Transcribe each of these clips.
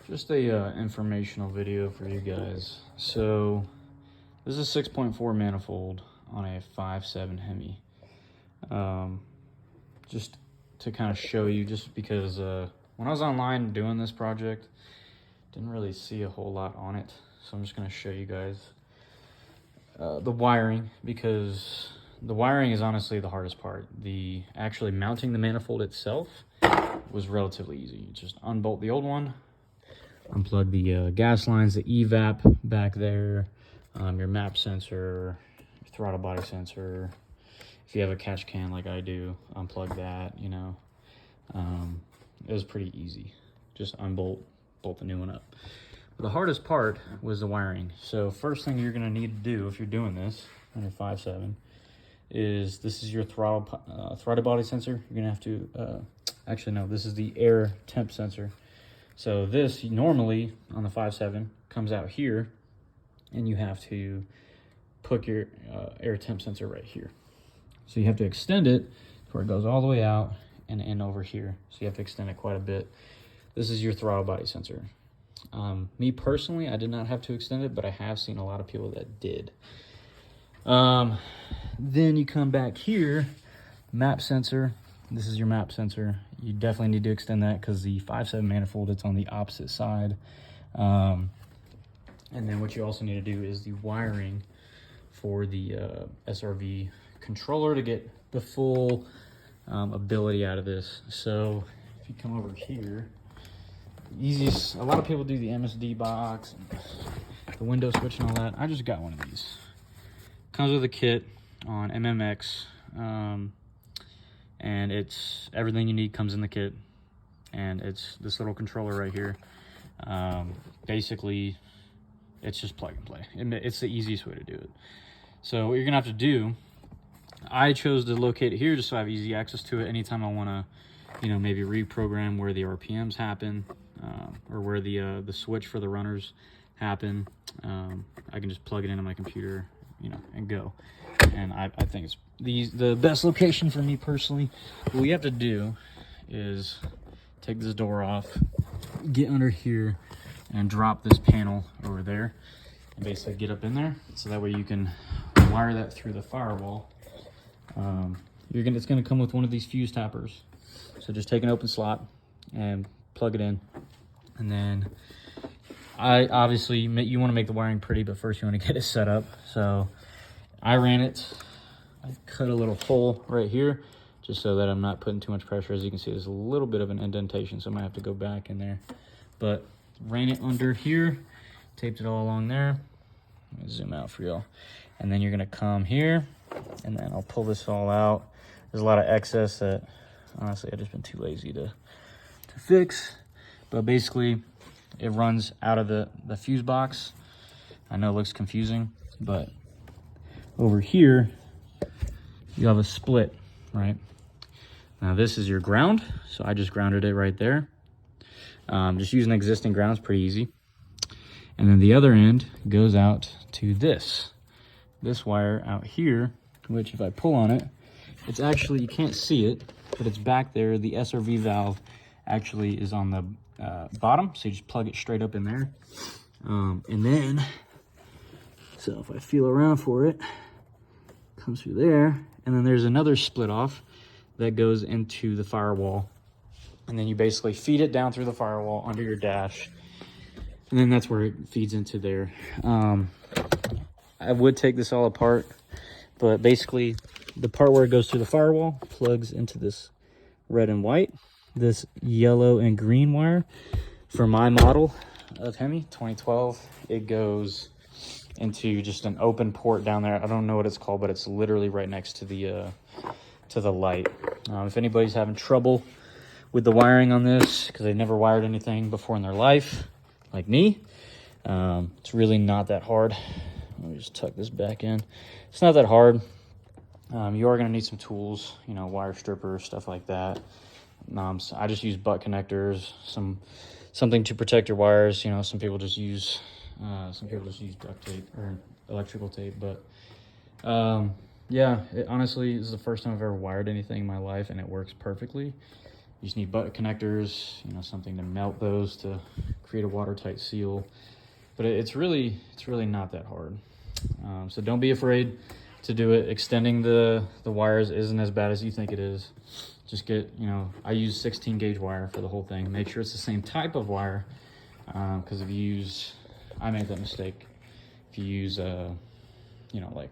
Just a informational video for you guys. So this is a 6.4 manifold on a 5.7 Hemi. Just to kind of show you, just because when I was online doing this project, didn't really see a whole lot on it. So I'm just going to show you guys the wiring, because the wiring is honestly the hardest part. Actually mounting the manifold itself was relatively easy. You just unbolt the old one, unplug the gas lines, the evap back there, your map sensor, your throttle body sensor. If you have a catch can like I do, unplug that, you know. It was pretty easy. Just bolt the new one up. But the hardest part was the wiring. So first thing you're gonna need to do if you're doing this on your 5.7 is, this is your throttle body sensor. You're gonna have to, actually no, this is the air temp sensor. So this normally on the 5.7 comes out here, and you have to put your air temp sensor right here. So you have to extend it to where it goes all the way out and in over here. So you have to extend it quite a bit. This is your throttle body sensor. Me personally, I did not have to extend it, but I have seen a lot of people that did. Then you come back here, map sensor. This is your map sensor. You definitely need to extend that because the 5.7 manifold, it's on the opposite side. And then what you also need to do is the wiring for the SRV controller to get the full ability out of this. So if you come over here, easiest, a lot of people do the MSD box and the window switch and all that. I just got one of these. Comes with a kit on MMX. And it's everything you need comes in the kit, and it's this little controller right here. Basically it's just plug and play. It's the easiest way to do it. So what you're gonna have to do, I chose to locate it here just so I have easy access to it anytime I want to, you know, maybe reprogram where the RPMs happen, or where the switch for the runners happen. I can just plug it into my computer, you know, and go. And I think it's the best location for me personally. What we have to do is take this door off, get under here, and drop this panel over there, and basically get up in there, so that way you can wire that through the firewall. It's gonna come with one of these fuse tappers. So just take an open slot and plug it in, and then obviously you want to make the wiring pretty, but first you want to get it set up. So I ran it. I cut a little hole right here just so that I'm not putting too much pressure. As you can see, there's a little bit of an indentation, so I might have to go back in there. But ran it under here, taped it all along there. Let me zoom out for y'all. And then you're gonna come here, and then I'll pull this all out. There's a lot of excess that honestly I've just been too lazy to fix. But basically it runs out of the fuse box. I know it looks confusing, but over here you have a split, right? Now this is your ground, so I just grounded it right there. Just using existing ground is pretty easy. And then the other end goes out to this wire out here, which if I pull on it, it's actually, you can't see it, but it's back there. The SRV valve actually is on the bottom, so you just plug it straight up in there. And then, so if I feel around for it, comes through there, and then there's another split off that goes into the firewall, and then you basically feed it down through the firewall under your dash, and then that's where it feeds into there. I would take this all apart, but basically the part where it goes through the firewall plugs into this red and white. This yellow and green wire for my model of Hemi 2012, it goes into just an open port down there. I don't know what it's called, but it's literally right next to the light. If anybody's having trouble with the wiring on this because they've never wired anything before in their life like me, it's really not that hard. Let me just tuck this back in. It's not that hard. You are going to need some tools, you know, wire strippers, stuff like that. I just use butt connectors, something to protect your wires. You know, some people just use duct tape or electrical tape. But yeah, honestly, this is the first time I've ever wired anything in my life, and it works perfectly. You just need butt connectors, you know, something to melt those to create a watertight seal. But it's really not that hard. So don't be afraid to do it. Extending the wires isn't as bad as you think it is. Just get, I use 16 gauge wire for the whole thing. Make sure it's the same type of wire, because if you use, I made that mistake. If you use, like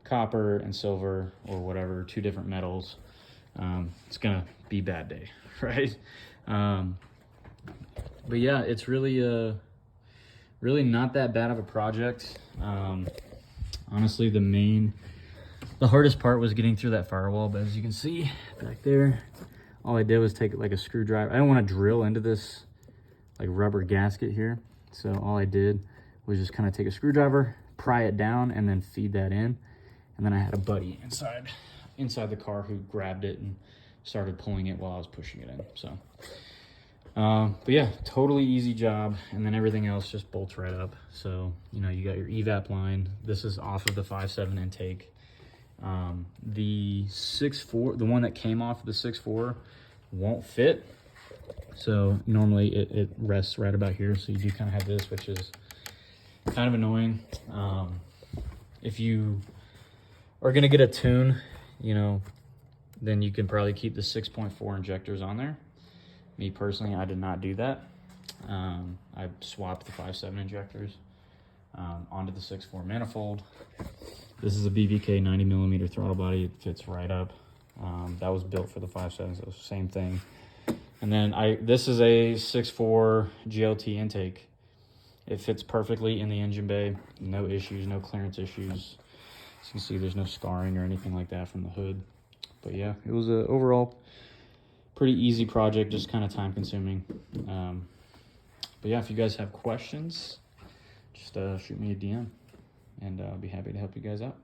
copper and silver or whatever, 2 different metals, it's gonna be bad day, right? But yeah, it's really not that bad of a project. Honestly, the hardest part was getting through that firewall, but as you can see back there, all I did was take like a screwdriver. I don't want to drill into this like rubber gasket here, so all I did was just kind of take a screwdriver, pry it down, and then feed that in. And then I had a buddy inside the car who grabbed it and started pulling it while I was pushing it in. So but yeah, totally easy job. And then everything else just bolts right up. So you got your evap line. This is off of the 5.7 intake. The 6.4, the one that came off of the 6.4 won't fit. So normally it rests right about here. So you do kind of have this, which is kind of annoying. If you are going to get a tune, then you can probably keep the 6.4 injectors on there. Me personally, I did not do that. I swapped the 5.7 injectors onto the 6.4 manifold. This is a BVK 90mm throttle body. It fits right up. That was built for the 5.7, so same thing. And then this is a 6.4 GLT intake. It fits perfectly in the engine bay. No issues, no clearance issues. As you can see, there's no scarring or anything like that from the hood. But yeah, it was a overall pretty easy project, just kind of time consuming. But yeah, if you guys have questions, just shoot me a DM, and I'll be happy to help you guys out.